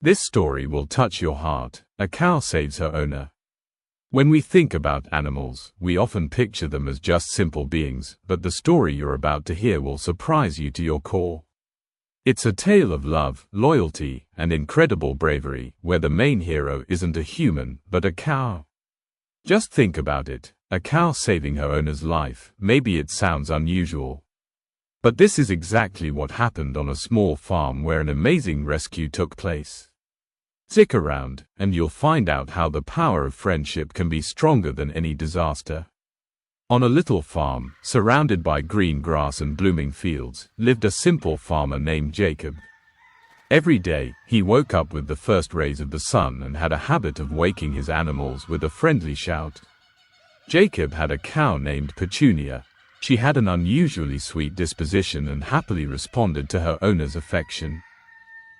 This story will touch your heart. A cow saves her owner. When we think about animals, we often picture them as just simple beings, but the story you're about to hear will surprise you to your core. It's a tale of love, loyalty, and incredible bravery, where the main hero isn't a human, but a cow. Just think about it, a cow saving her owner's life. Maybe it sounds unusual, but this is exactly what happened on a small farm where an amazing rescue took place. Stick around, and you'll find out how the power of friendship can be stronger than any disaster. On a little farm, surrounded by green grass and blooming fields, lived a simple farmer named Jacob. Every day, he woke up with the first rays of the sun and had a habit of waking his animals with a friendly shout. Jacob had a cow named Petunia. She had an unusually sweet disposition and happily responded to her owner's affection.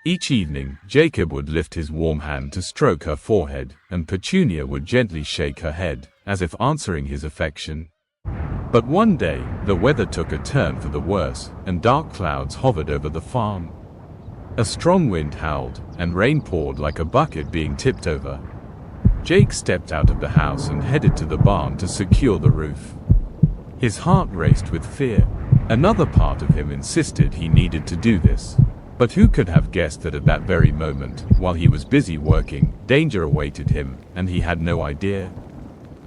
Each evening, Jacob would lift his warm hand to stroke her forehead, and Petunia would gently shake her head, as if answering his affection. But one day, the weather took a turn for the worse, and dark clouds hovered over the farm. A strong wind howled, and rain poured like a bucket being tipped over. Jake stepped out of the house and headed to the barn to secure the roof. His heart raced with fear. Another part of him insisted he needed to do this. But who could have guessed that at that very moment, while he was busy working, danger awaited him, and he had no idea?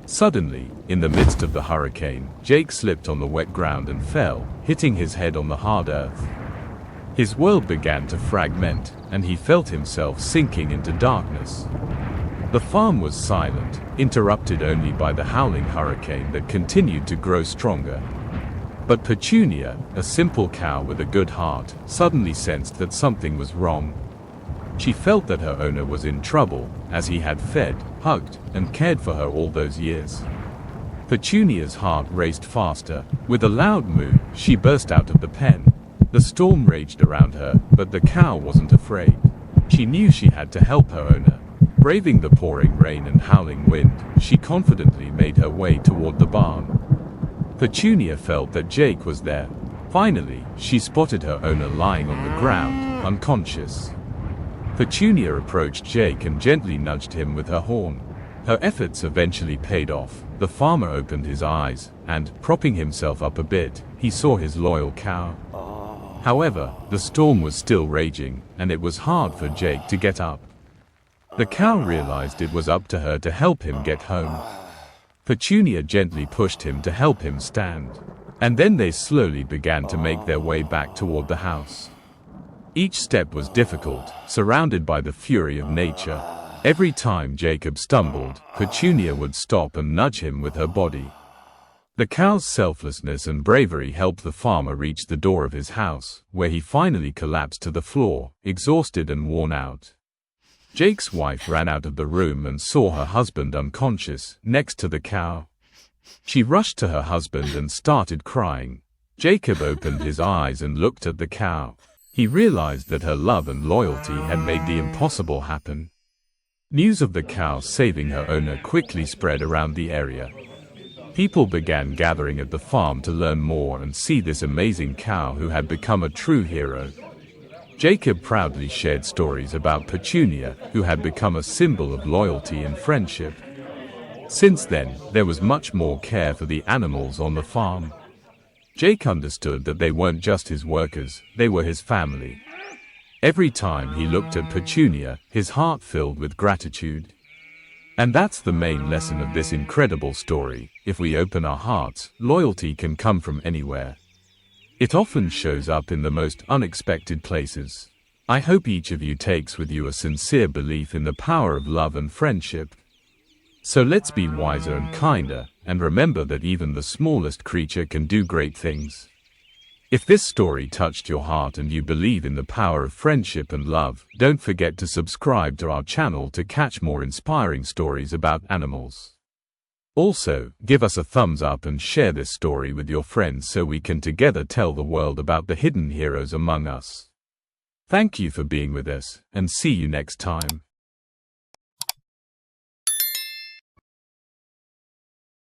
Suddenly, in the midst of the hurricane, Jake slipped on the wet ground and fell, hitting his head on the hard earth. His world began to fragment, and he felt himself sinking into darkness. The farm was silent, interrupted only by the howling hurricane that continued to grow stronger. But Petunia, a simple cow with a good heart, suddenly sensed that something was wrong. She felt that her owner was in trouble, as he had fed, hugged, and cared for her all those years. Petunia's heart raced faster. With a loud moo, she burst out of the pen. The storm raged around her, but the cow wasn't afraid. She knew she had to help her owner. Braving the pouring rain and howling wind, she confidently made her way toward the barn. Petunia felt that Jake was there. Finally, she spotted her owner lying on the ground, unconscious. Petunia approached Jake and gently nudged him with her horn. Her efforts eventually paid off. The farmer opened his eyes, and, propping himself up a bit, he saw his loyal cow. However, the storm was still raging, and it was hard for Jake to get up. The cow realized it was up to her to help him get home. Petunia gently pushed him to help him stand, and then they slowly began to make their way back toward the house. Each step was difficult, surrounded by the fury of nature. Every time Jacob stumbled, Petunia would stop and nudge him with her body. The cow's selflessness and bravery helped the farmer reach the door of his house, where he finally collapsed to the floor, exhausted and worn out. Jake's wife ran out of the room and saw her husband unconscious, next to the cow. She rushed to her husband and started crying. Jacob opened his eyes and looked at the cow. He realized that her love and loyalty had made the impossible happen. News of the cow saving her owner quickly spread around the area. People began gathering at the farm to learn more and see this amazing cow who had become a true hero. Jacob proudly shared stories about Petunia, who had become a symbol of loyalty and friendship. Since then, there was much more care for the animals on the farm. Jake understood that they weren't just his workers, they were his family. Every time he looked at Petunia, his heart filled with gratitude. And that's the main lesson of this incredible story. If we open our hearts, loyalty can come from anywhere. It often shows up in the most unexpected places. I hope each of you takes with you a sincere belief in the power of love and friendship. So let's be wiser and kinder, and remember that even the smallest creature can do great things. If this story touched your heart and you believe in the power of friendship and love, don't forget to subscribe to our channel to catch more inspiring stories about animals. Also, give us a thumbs up and share this story with your friends so we can together tell the world about the hidden heroes among us. Thank you for being with us, and see you next time.